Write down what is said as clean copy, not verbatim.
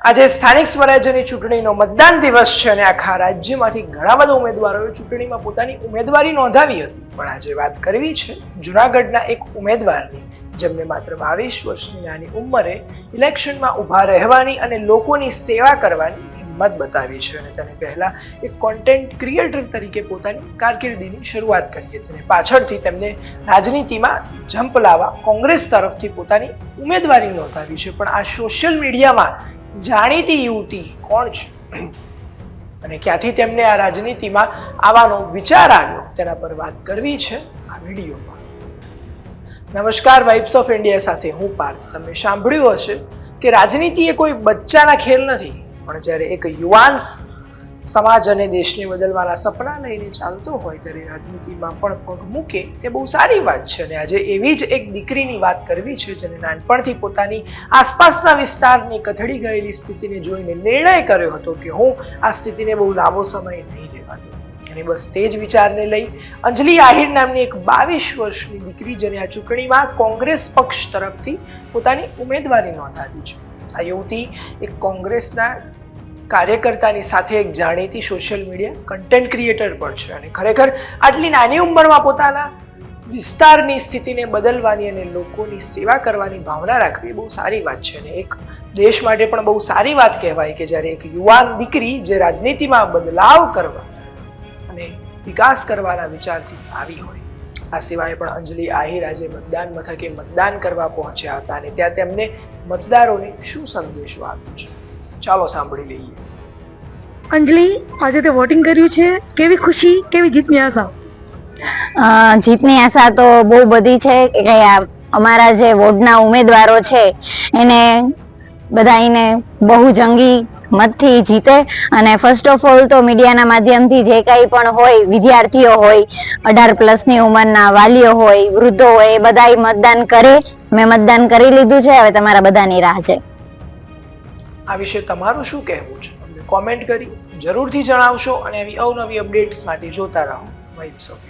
આજે સ્થાનિક સ્વરાજ્યની ચૂંટણીનો મતદાન દિવસ છે અને આખા રાજ્યમાંથી ઘણા બધા ઉમેદવારોએ ચૂંટણીમાં પોતાની ઉમેદવારી નોંધાવી હતી. પણ આજે વાત કરવી છે જૂનાગઢના એક ઉમેદવારની, જેમને માત્ર 22 વર્ષની નાની ઉંમરે ઇલેક્શનમાં ઊભા રહેવાની અને લોકોની સેવા કરવાની હિંમત બતાવી છે. અને તેને પહેલા એક કોન્ટેન્ટ ક્રિએટર તરીકે પોતાની કારકિર્દીની શરૂઆત કરી હતી અને પાછળથી તેમને રાજનીતિમાં જંપ લાવવા કોંગ્રેસ તરફથી પોતાની ઉમેદવારી નોંધાવી છે. પણ આ સોશિયલ મીડિયામાં જાણીતી યુવતી કોણ છે અને ક્યાંથી તેમને આ રાજનીતિમાં આવવાનો વિચાર આવ્યો તેના પર વાત કરવી છે આ વિડીયોમાં. નમસ્કાર, વાઇબ્સ ઓફ ઇન્ડિયા સાથે હું પાર્થ. તમે સાંભળ્યું હશે કે રાજનીતિ એ કોઈ બચ્ચાના ખેલ નથી, પણ જ્યારે એક યુવાન સમાજ અને દેશને બદલવાના સપના લઈને ચાલતો હોય ત્યારે રાજનીતિમાં પણ પગ મૂકે તે બહુ સારી વાત છે. અને આજે એવી જ એક દીકરીની વાત કરવી છે જેને નાનપણથી પોતાની આસપાસના વિસ્તારની કથળી ગયેલી સ્થિતિને જોઈને નિર્ણય કર્યો હતો કે હું આ સ્થિતિને બહુ લાંબો સમય નહીં રહેવા દઉં. અને બસ તે જ વિચારને લઈ અંજલિ આહિર નામની એક 22 વર્ષની દીકરી જેને આ ચૂંટણીમાં કોંગ્રેસ પક્ષ તરફથી પોતાની ઉમેદવારી નોંધાવી છે. આ યુવતી એક કોંગ્રેસના કાર્યકર્તાની સાથે એક જાણીતી સોશિયલ મીડિયા કન્ટેન્ટ ક્રિએટર પણ છે. અને ખરેખર આટલી નાની ઉંમરમાં પોતાના વિસ્તારની સ્થિતિને બદલવાની અને લોકોની સેવા કરવાની ભાવના રાખવી બહુ સારી વાત છે. અને એક દેશ માટે પણ બહુ સારી વાત કહેવાય કે જ્યારે એક યુવાન દીકરી જે રાજનીતિમાં બદલાવ કરવા અને વિકાસ કરવાના વિચારથી આવી હોય. આ સિવાય પણ અંજલિ આહિર આજે મતદાન મથકે મતદાન કરવા પહોંચ્યા હતા અને ત્યાં તેમને મતદારોને શું સંદેશો આપ્યો છે, ચાલો સાંભળી લઈએ. અંજલિ, આજે તે વોટિંગ કર્યું છે, કેવી ખુશી, કેવી જીતની આશા? જીતની આશા તો બહુ બધી છે કે અમારા જે વોર્ડના ઉમેદવારો છે એને બધાને બહુ જંગી મતથી જીતે. અને ફર્સ્ટ ઓફ ઓલ તો મીડિયાના માધ્યમથી જે કંઈ પણ હોય, વિદ્યાર્થીઓ હોય, 18+ ઉંમરના વાલીઓ હોય, વૃદ્ધો હોય, એ બધાય મતદાન કરે. મેં મતદાન કરી લીધું છે, હવે તમારા બધાની રાહ છે. આ વિશે તમારું શું કહેવું છે અમને કોમેન્ટ કરી જરૂરથી જણાવશો અને આવી અવનવી અપડેટ્સ માટે જોતા રહો વાઇબ્સ ઓફ